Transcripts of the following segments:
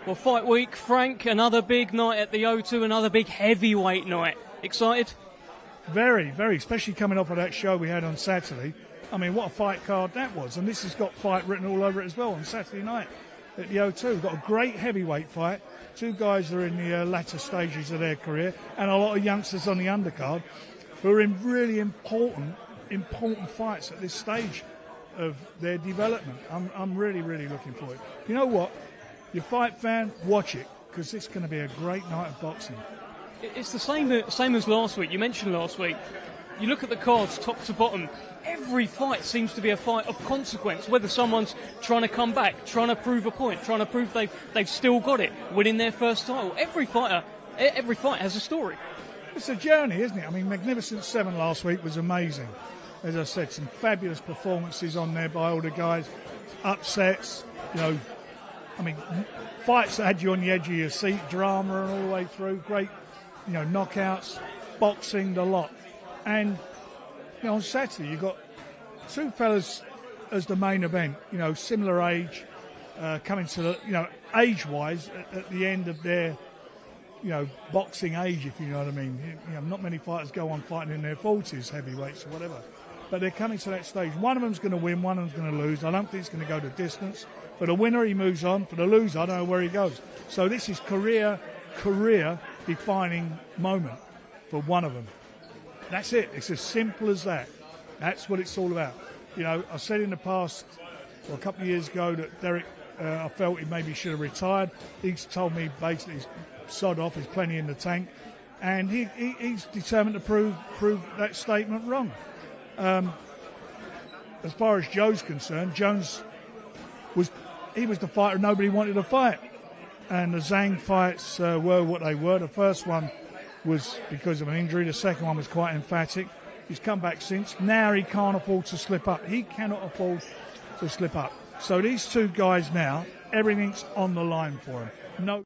Well, fight week, Frank, another big night at the O2, another big heavyweight night. Excited? Very, very, especially coming off of that show we had on Saturday. I mean, what a fight card that was. And this has got fight written all over it as well on Saturday night at the O2. We've got a great heavyweight fight. Two guys that are in the latter stages of their career, and a lot of youngsters on the undercard who are in really important fights at this stage of their development. I'm really, really looking forward. You know what? You're a fight fan, watch it, because it's going to be a great night of boxing. It's the same as last week. You mentioned last week. You look at the cards, top to bottom, every fight seems to be a fight of consequence, whether someone's trying to come back, trying to prove a point, trying to prove they've still got it, winning their first title. Every fight has a story. It's a journey, isn't it? I mean, Magnificent 7 last week was amazing. As I said, some fabulous performances on there by all the guys. Upsets, fights that had you on the edge of your seat, drama and all the way through. Great, knockouts, boxing, the lot. And, on Saturday you got two fellas as the main event, similar age, coming to the, age-wise, at the end of their, boxing age, if you know what I mean. Not many fighters go on fighting in their 40s, heavyweights or whatever. But they're coming to that stage. One of them's going to win, one of them's going to lose. I don't think it's going to go the distance. For the winner, he moves on. For the loser, I don't know where he goes. So this is career-defining moment for one of them. That's it. It's as simple as that. That's what it's all about. I said in the past, a couple of years ago, that Derek, I felt he maybe should have retired. He's told me basically he's sod off, there's plenty in the tank. And he's determined to prove that statement wrong. As far as Joe's concerned, Jones was the fighter nobody wanted to fight. And the Zhang fights were what they were. The first one was because of an injury. The second one was quite emphatic. He's come back since. Now he can't afford to slip up. He cannot afford to slip up. So these two guys now, everything's on the line for them. No.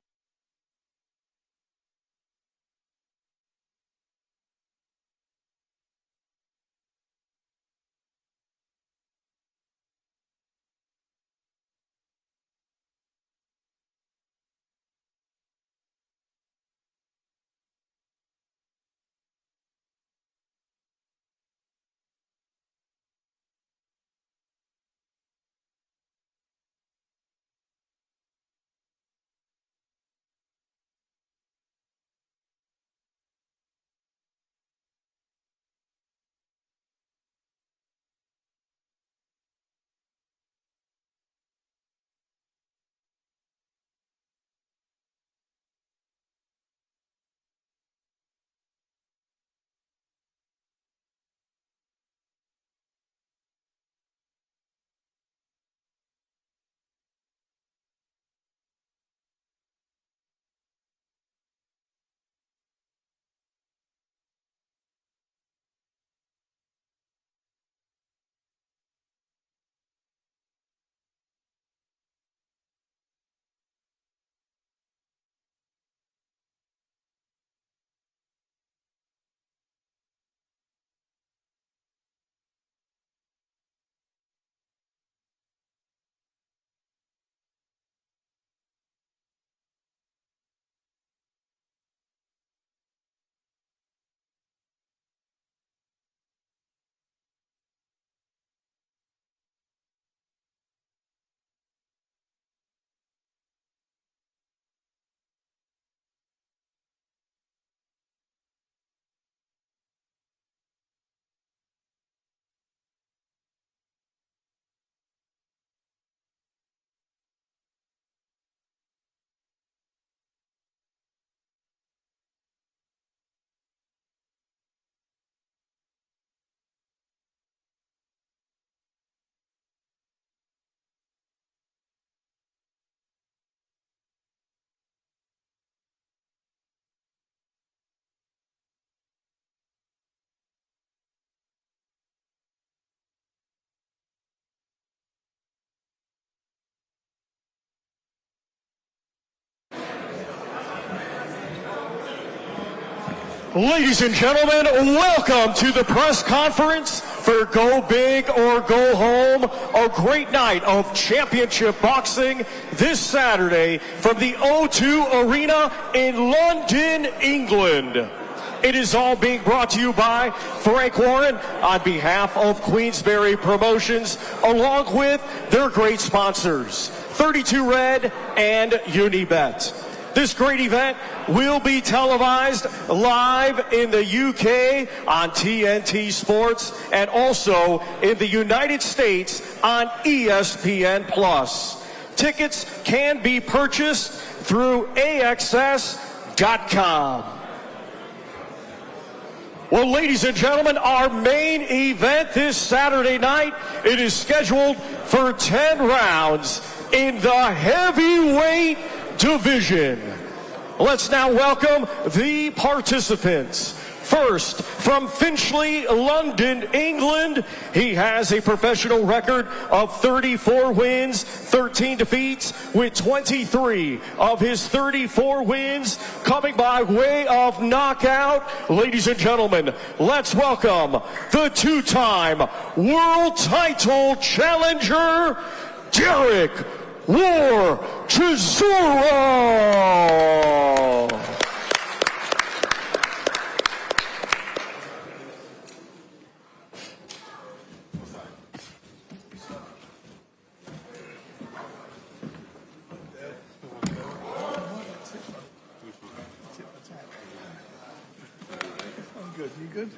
Ladies and gentlemen, welcome to the press conference for Go Big or Go Home, a great night of championship boxing this Saturday from the O2 Arena in London, England. It is all being brought to you by Frank Warren on behalf of Queensberry Promotions, along with their great sponsors, 32 Red and Unibet. This great event will be televised live in the UK on TNT Sports and also in the United States on ESPN+. Tickets can be purchased through AXS.com. Well, ladies and gentlemen, our main event this Saturday night, it is scheduled for 10 rounds in the heavyweight division. Let's now welcome the participants. First, from Finchley, London, England, he has a professional record of 34 wins, 13 defeats, with 23 of his 34 wins coming by way of knockout. Ladies and gentlemen, let's welcome the two-time world title challenger, Derek War Chisora. You good?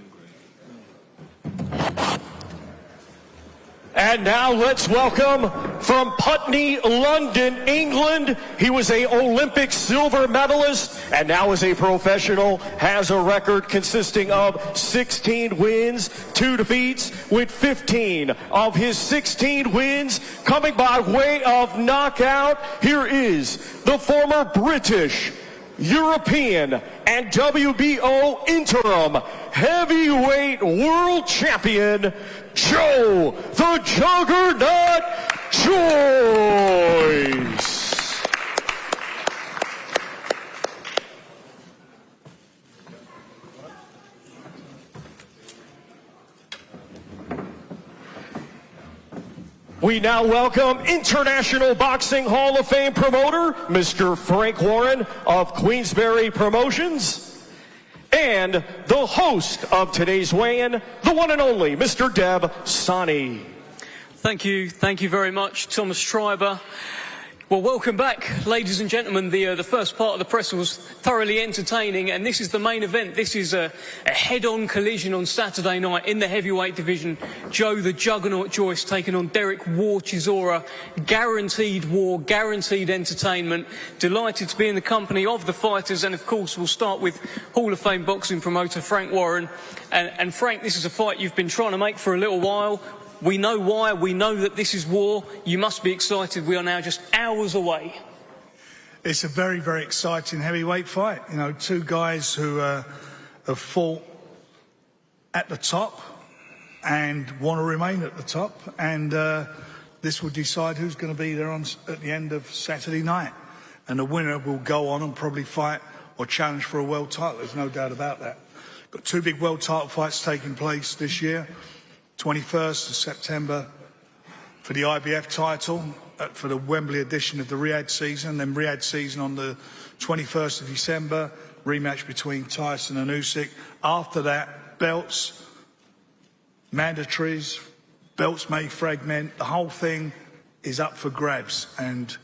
And now let's welcome from Putney, London, England. He was an Olympic silver medalist and now is a professional, has a record consisting of 16 wins, 2 defeats, with 15 of his 16 wins coming by way of knockout. Here is the former British, European, and WBO interim heavyweight world champion, Joe the Juggernaut Joyce. We now welcome International Boxing Hall of Fame promoter, Mr. Frank Warren of Queensberry Promotions, and the host of today's weigh-in, the one and only Mr. Deb Sani. Thank you very much, Thomas Schreiber. Well, welcome back, ladies and gentlemen. The first part of the press was thoroughly entertaining, and this is the main event. This is a head-on collision on Saturday night in the heavyweight division. Joe the Juggernaut Joyce taking on Derek War Chisora. Guaranteed war, guaranteed entertainment. Delighted to be in the company of the fighters, and of course we'll start with Hall of Fame boxing promoter Frank Warren. And Frank, this is a fight you've been trying to make for a little while. We know why. We know that this is war. You must be excited. We are now just hours away. It's a very, very exciting heavyweight fight. You know, two guys who have fought at the top and want to remain at the top. And this will decide who's going to be there at the end of Saturday night. And the winner will go on and probably fight or challenge for a world title. There's no doubt about that. Got two big world title fights taking place this year. 21st of September for the IBF title for the Wembley edition of the Riyadh season, then Riyadh season on the 21st of December, rematch between Tyson and Usyk. After that, belts, mandatories, belts may fragment. The whole thing is up for grabs, and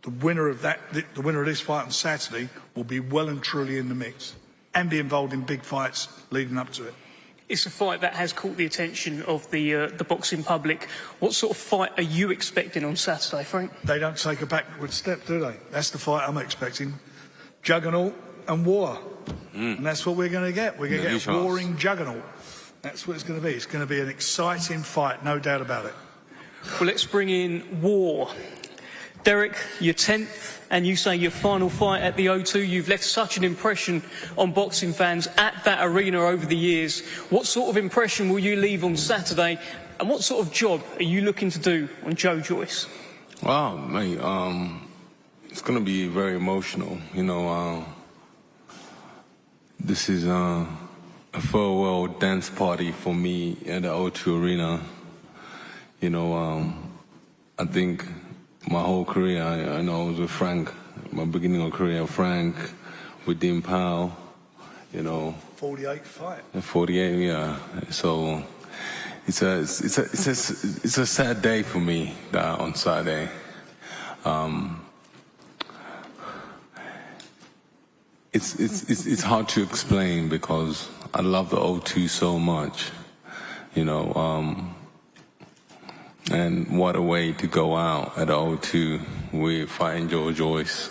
the winner of this fight on Saturday will be well and truly in the mix and be involved in big fights leading up to it. It's a fight that has caught the attention of the boxing public. What sort of fight are you expecting on Saturday, Frank? They don't take a backward step, do they? That's the fight I'm expecting. Juggernaut and war. And that's what we're going to get. We're going to get a warring juggernaut. That's what it's going to be. It's going to be an exciting fight, no doubt about it. Well, let's bring in war. Derek, your 10th and you say your final fight at the O2. You've left such an impression on boxing fans at that arena over the years. What sort of impression will you leave on Saturday, and what sort of job are you looking to do on Joe Joyce? Wow, mate, it's going to be very emotional. You know, this is a farewell dance party for me at the O2 Arena. You know, I think my whole career, I know I was with Frank, my beginning of career, Frank, with Dean Powell, you know. 48 fight. 48, yeah. So it's a sad day for me on Saturday. It's hard to explain because I love the O2 so much, you know. And what a way to go out at the O2 with fighting Joyce.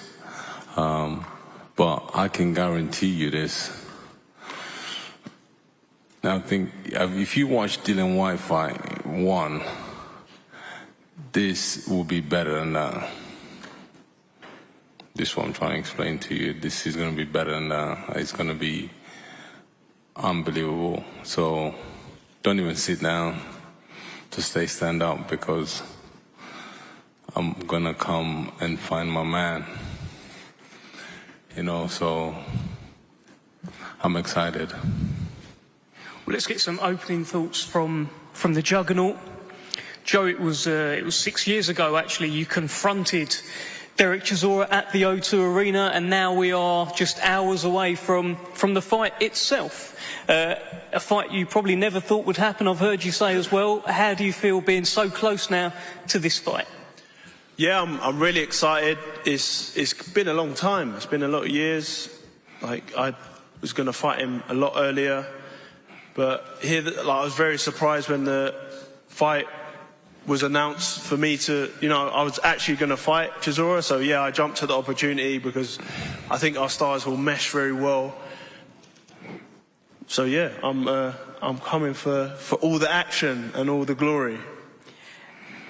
But I can guarantee you this. Now, I think if you watch Dillian Whyte fight 1, this will be better than that. This is what I'm trying to explain to you. This is going to be better than that. It's going to be unbelievable. So don't even sit down. Just stand up because I'm going to come and find my man. You know, so I'm excited. Well, let's get some opening thoughts from the Juggernaut. Joe, it was 6 years ago, actually, you confronted Derek Chisora at the O2 Arena, and now we are just hours away from the fight itself. A fight you probably never thought would happen, I've heard you say as well. How do you feel being so close now to this fight? Yeah, I'm really excited. It's been a long time. It's been a lot of years. Like, I was going to fight him a lot earlier. But here, like, I was very surprised when the fight was announced for me to, you know, I was actually going to fight Chisora. So, yeah, I jumped at the opportunity because I think our styles will mesh very well. So, yeah, I'm coming for all the action and all the glory.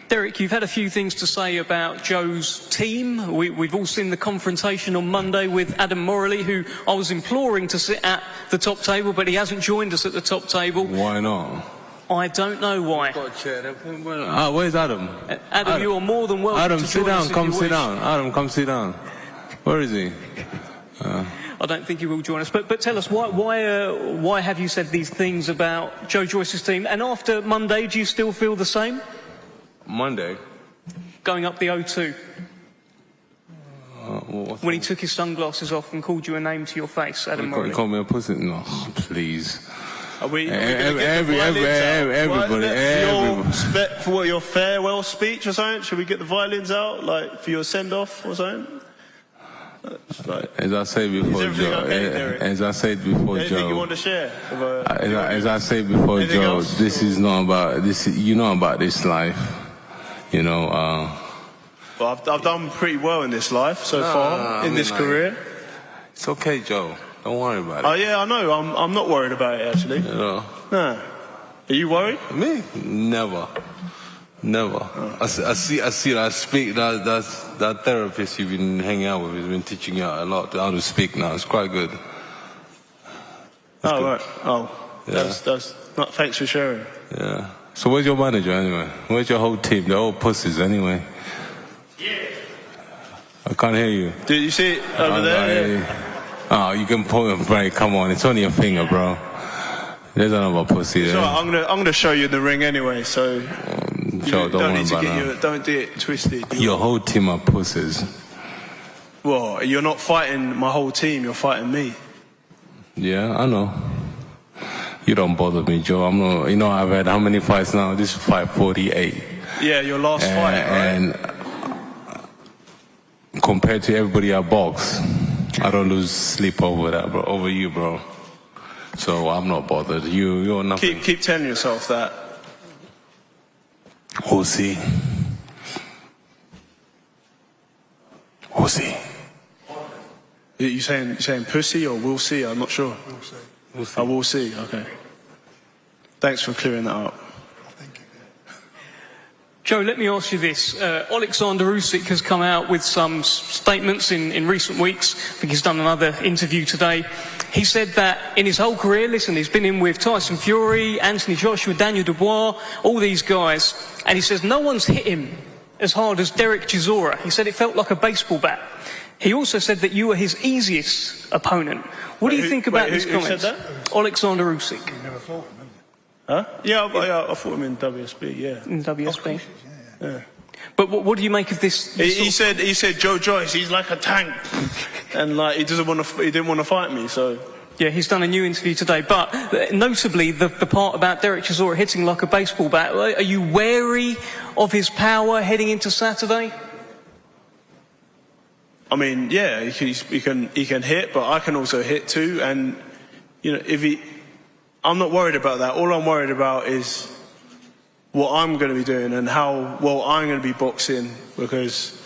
Derek, you've had a few things to say about Joe's team. We've all seen the confrontation on Monday with Adam Morley, who I was imploring to sit at the top table, but he hasn't joined us at the top table. Why not? I don't know why. Where's Adam? Adam, you are more than welcome Adam, to sit join down. us if Come you sit wish. down. Adam, come sit down. Where is he? I don't think he will join us. But tell us, why have you said these things about Joe Joyce's team? And after Monday, do you still feel the same? Monday? Going up the O2. When he took his sunglasses off and called you a name to your face, Adam Morley. Call me a pussy? No, please. Are we everybody. For your farewell speech or something? Should we get the violins out, like for your send-off or something? As I said before, Joe. As I said before, Anything Joe. you want to share? As I said before, Anything Joe. else? This is not about this. You know about this life. You know. Well, I've done pretty well in this life so far, in this career. It's okay, Joe. Don't worry about it. Oh yeah, I know. I'm not worried about it actually. You know. No. Are you worried? Me? Never. Oh. I see that speak. That therapist you've been hanging out with has been teaching you a lot how to speak now. It's quite good. That's good. Right. Oh, yeah. That's not. Thanks for sharing. Yeah. So where's your manager anyway? Where's your whole team? They're all pussies anyway. Yeah. I can't hear you. Did you see it over there? Oh, you can pull a break. Come on, it's only a finger, bro. There's another pussy there. It's all right, I'm gonna show you in the ring anyway. So Joe, don't need to worry get about don't do it twisted. Your whole team are pussies. Well, you're not fighting my whole team. You're fighting me. Yeah, I know. You don't bother me, Joe. I'm not. You know, I've had how many fights now? This is fight 48. Yeah, your last fight, right? And compared to everybody I box, I don't lose sleep over that, bro. Over you, bro. So I'm not bothered. You're nothing. Keep telling yourself that. We'll see. We'll see. You saying pussy or we'll see? I'm not sure. We'll see. Oh, we'll see. Okay. Thanks for clearing that up. Joe, let me ask you this. Alexander Usyk has come out with some statements in recent weeks. I think he's done another interview today. He said that in his whole career, listen, he's been in with Tyson Fury, Anthony Joshua, Daniel Dubois, all these guys, and he says no one's hit him as hard as Derek Chisora. He said it felt like a baseball bat. He also said that you were his easiest opponent. What do you think about these comments? Who said that? Alexander Usyk. You never fought him, Huh? Yeah, I fought him in WSB, yeah. In WSB. Yeah. But what do you make of this? He said Joe Joyce, he's like a tank. And like he didn't want to fight me, so. Yeah, he's done a new interview today, but notably the part about Derek Chisora hitting like a baseball bat. Are you wary of his power heading into Saturday? I mean, yeah, he can hit, but I can also hit too. And you know, I'm not worried about that. All I'm worried about is what I'm going to be doing and how well I'm going to be boxing, because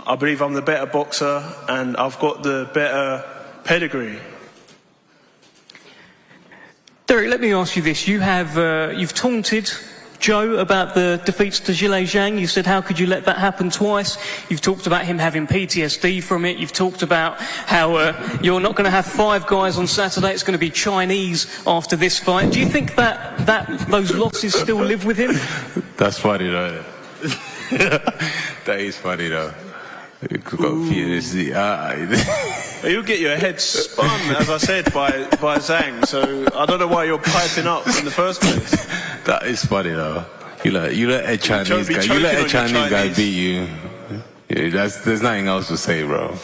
I believe I'm the better boxer and I've got the better pedigree. Derek, let me ask you this. You've taunted Joe about the defeats to Zhilei Zhang. You said, how could you let that happen twice? You've talked about him having PTSD from it. You've talked about how you're not going to have 5 guys on Saturday. It's going to be Chinese after this fight. Do you think that those losses still live with him? That's funny, though. That is funny, though. You'll get your head spun, as I said, by Zhang. So I don't know why you're piping up in the first place. That is funny, though. You let a Chinese guy beat you. Yeah, there's nothing else to say, bro.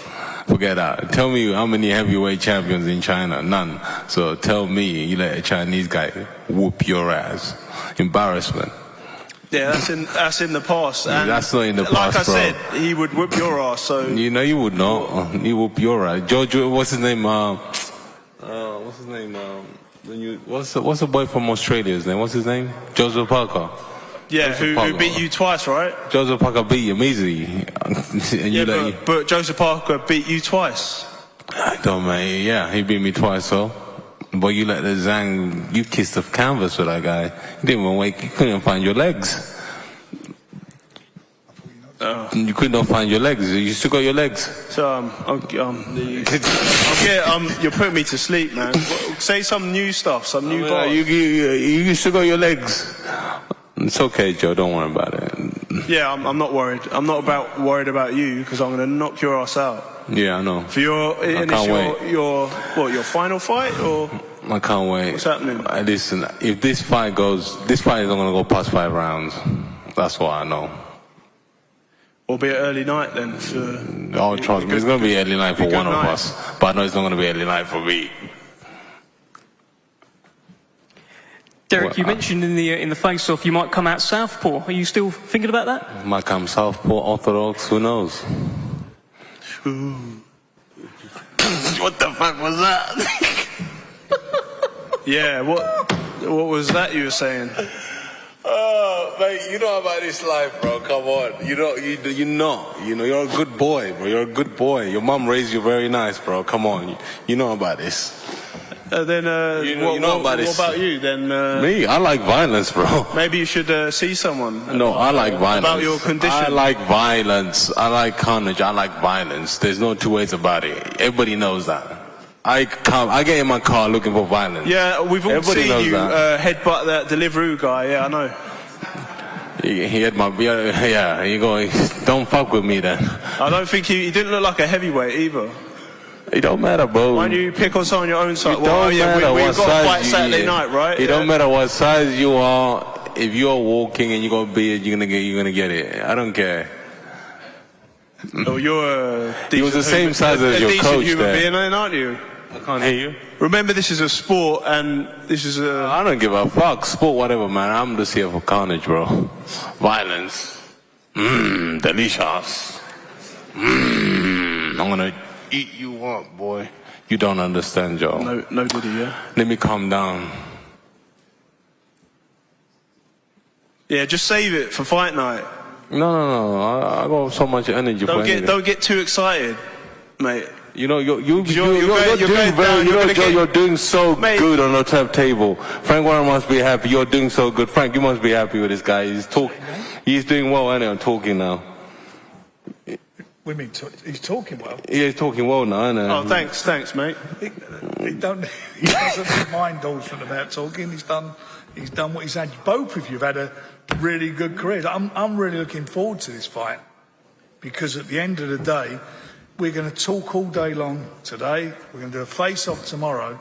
Forget that. Tell me how many heavyweight champions in China? None. So tell me you let a Chinese guy whoop your ass. Embarrassment. Yeah, that's in the past. And that's not in the past, like I bro. said, he would whip your ass. So you know you would not. He whoop your ass. George, what's his name? What's his name? What's the boy from Australia's name? What's his name? Joseph Parker. Yeah, who beat you twice, right? Joseph Parker beat him easy. But Joseph Parker beat you twice. I don't, mate. Yeah, he beat me twice, so. But you let the Zhang, you kissed the canvas with that guy. You didn't even wake, you couldn't find your legs. You couldn't find your legs. You still got your legs. So you're putting me to sleep, man. Say some new stuff, some new bars. You still got your legs. It's okay, Joe. Don't worry about it. Yeah, I'm not worried. I'm not worried about you, because I'm going to knock your ass out. Yeah, I know. For your final fight, or? I can't wait. What's happening? Listen, if this fight is not going to go past 5 rounds. That's what I know. Or be an early night then. Oh, trust me, it's going to be early night for one of us. But I know it's not going to be early night for me. Derek, you mentioned in the face-off you might come out southpaw. Are you still thinking about that? Might come southpaw, orthodox, who knows? What the fuck was that? Yeah, what was that you were saying? Oh, mate, you know about this life, bro. Come on. you're a good boy, bro. You're a good boy. Your mom raised you very nice, bro. Come on. You know about this. What about you then? Me? I like violence, bro. Maybe you should see someone. No, I like violence. About your condition. I like violence. I like carnage. I like violence. There's no two ways about it. Everybody knows that. I get in my car looking for violence. Yeah, we've all seen you headbutt that Deliveroo guy. Yeah, I know. He had my you go. Don't fuck with me then. I don't think he didn't look like a heavyweight either. It don't matter, bro. Why do you pick on someone your own size? It don't matter we've what got size to fight Saturday night, right? It don't matter what size you are. If you're walking and you got a beard, you're gonna get it. I don't care. Oh, you're he was the same size as your coach human being, aren't you? I can't hear you. Remember, this is a sport, and this is a... I don't give a fuck. Sport, whatever, man. I'm just here for carnage, bro. Violence. Delicious. I'm gonna eat you up, boy. You don't understand, Joe. No diddy, yeah? Let me calm down. Yeah, just save it for fight night. No. I got so much energy for anything. Don't get too excited, mate. You know, you're doing so good on the top table. Frank Warren must be happy. You're doing so good. Frank, you must be happy with this guy. He's doing well, and I'm talking now. He's talking well. Yeah, he's talking well now, isn't it? Oh, thanks, mate. He doesn't mind Dalton about talking. He's done what he's had. Both of you have had a really good career. I'm really looking forward to this fight, because at the end of the day, we're going to talk all day long today. We're going to do a face-off tomorrow.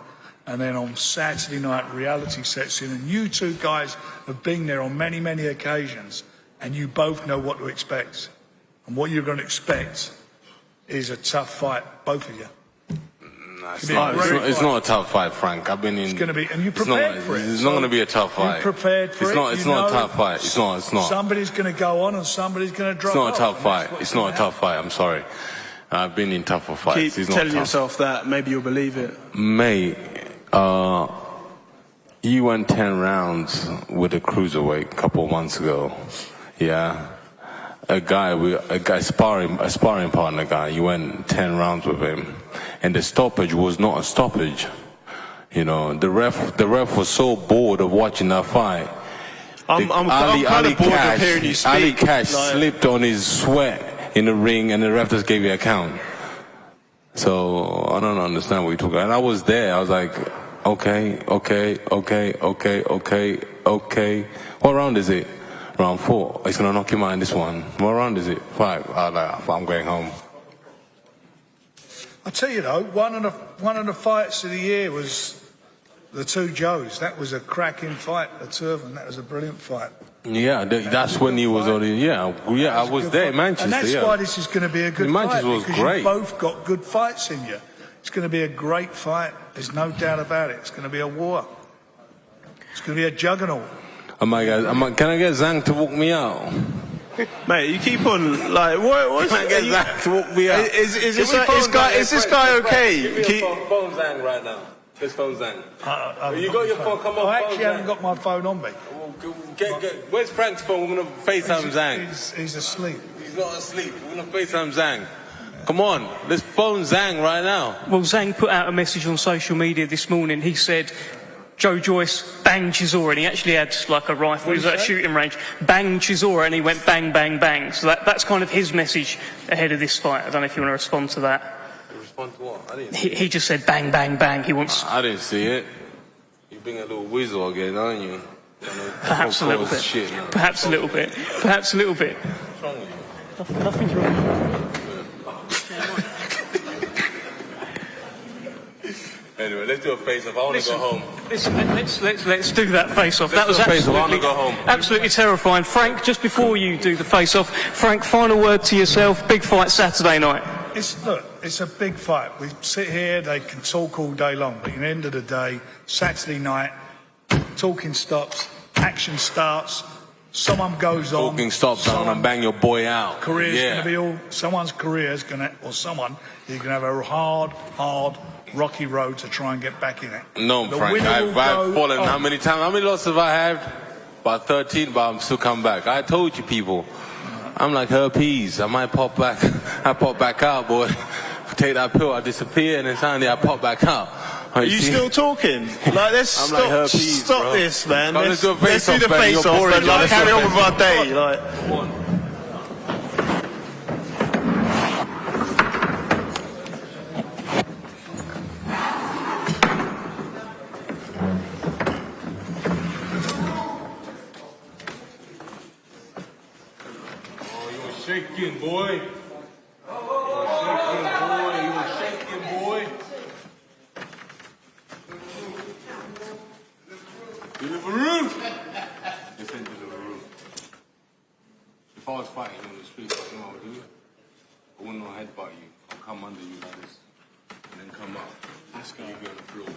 And then on Saturday night, reality sets in. And you two guys have been there on many, many occasions. And you both know what to expect. And what you're going to expect is a tough fight, both of you. It's not a tough fight, Frank. I've been in. It's going to be, and you prepared for it. It's not going to be a tough fight. You prepared for it. It's not a tough fight. It's not. Somebody's going to go on and somebody's going to drop off. It's not a tough fight. It's not a tough fight. I'm sorry. I've been in tougher fights. Keep telling yourself that. Maybe you'll believe it. Mate, you went 10 rounds with a cruiserweight a couple of months ago. Yeah. A sparring partner guy, you went 10 rounds with him. And the stoppage was not a stoppage. You know, the ref was so bored of watching that fight. I'm kind of bored of hearing you speak. Ali Cash slipped on his sweat in the ring and the ref just gave you a count. So, I don't understand what you're talking about. And I was there, I was like, okay. What round is it? Round 4. He's going to knock him out in this one. What round is it? 5. I'm going home. I'll tell you though, one of the fights of the year was the two Joes. That was a cracking fight, the two of them. That was a brilliant fight. Yeah, that's when he was already. Yeah, I was there in Manchester. And that's why this is going to be a good fight. Manchester was great. You've both got good fights in you. It's going to be a great fight. There's no doubt about it. It's going to be a war. It's going to be a juggernaut. Can I get Zhang to walk me out? Mate, you keep on like what? Can I get Zhang to walk me out? Is this guy okay? Phone Zhang right now. Let's phone Zhang. You got your phone? Come on. I actually haven't got my phone on me. Where's Frank's phone? We're gonna FaceTime Zhang. He's asleep. He's not asleep. We're gonna FaceTime Zhang. Come on, let's phone Zhang right now. Well, Zhang put out a message on social media this morning. He said, Joe Joyce banged Chisora, and he actually had like a rifle. He was at a shooting range, banged Chisora, and he went bang, bang, bang. So that's kind of his message ahead of this fight. I don't know if you want to respond to that. Respond to what? I didn't. He just said bang, bang, bang. He wants. I didn't see it. You're being a little weasel again, aren't you? Perhaps a little bit. Shit, Perhaps a little bit. Perhaps a little bit. What's wrong with you? Nothing's wrong. Anyway, let's do a face-off. I want to go home. Let's do that face-off. That was absolutely terrifying. Frank, just before you do the face-off, Frank, final word to yourself. Big fight Saturday night. It's a big fight. We sit here, they can talk all day long, but at the end of the day, Saturday night, talking stops, action starts, someone goes on. Talking stops, I'm gonna bang your boy out. Career's gonna be someone's career is gonna, or someone is gonna have a hard, rocky road to try and get back in it. No, Frank, I've fallen how many times? How many losses have I had? About 13, but I'm still come back. I told you people, I'm like herpes. I might pop back. I pop back out, boy. Take that pill, I disappear, and then suddenly I pop back out. Are you still talking? Like, let's stop this, man. Let's do the face-off and like, carry on with our day. Like. Shaking, boy. You were shaking, boy. Deliveroo. This ain't Deliveroo. If I was fighting on the street, you know what I would do? I wouldn't know headbutt you. I'll come under you like this. And then come up. Let's go. You be on the floor.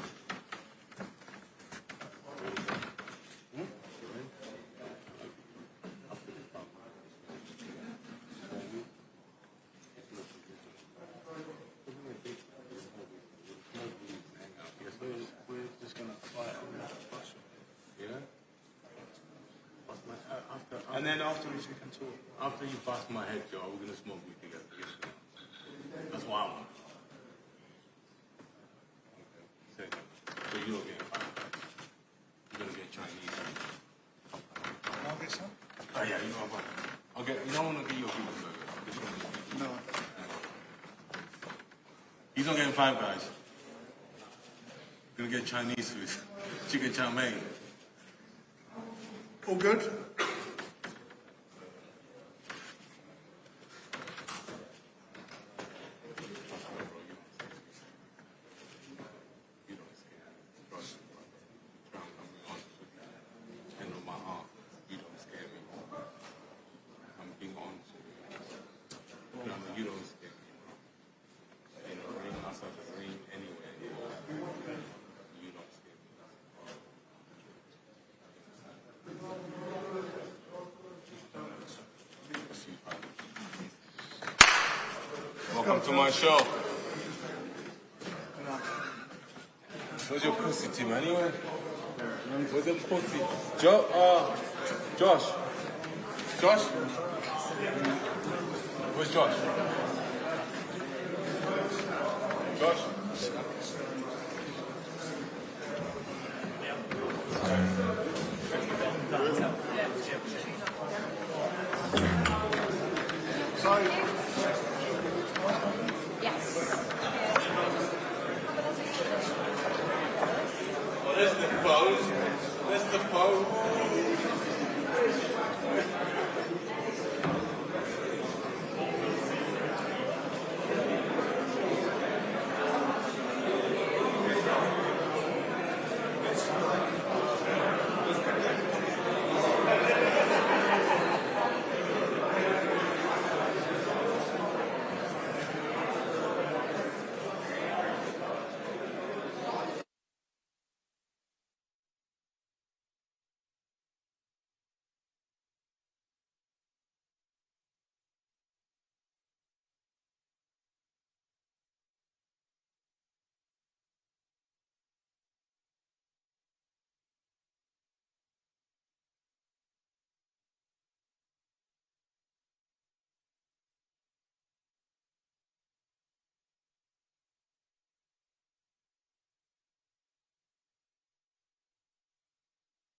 And then afterwards we can talk. After you bust my head, Joe, we're going to smoke weed together. That's what I want. Okay. So you don't get five guys. You're going to get Chinese. I'll get some. Oh, yeah, you know what? I'll get, you don't want to get your people burger. No. He's not getting five guys. You're going to get Chinese food. Chicken chow mein. All good? Come to my show. Where's your pussy, Tim, anyway? Where's the pussy? Josh? Josh? Where's Josh? Josh? Sorry.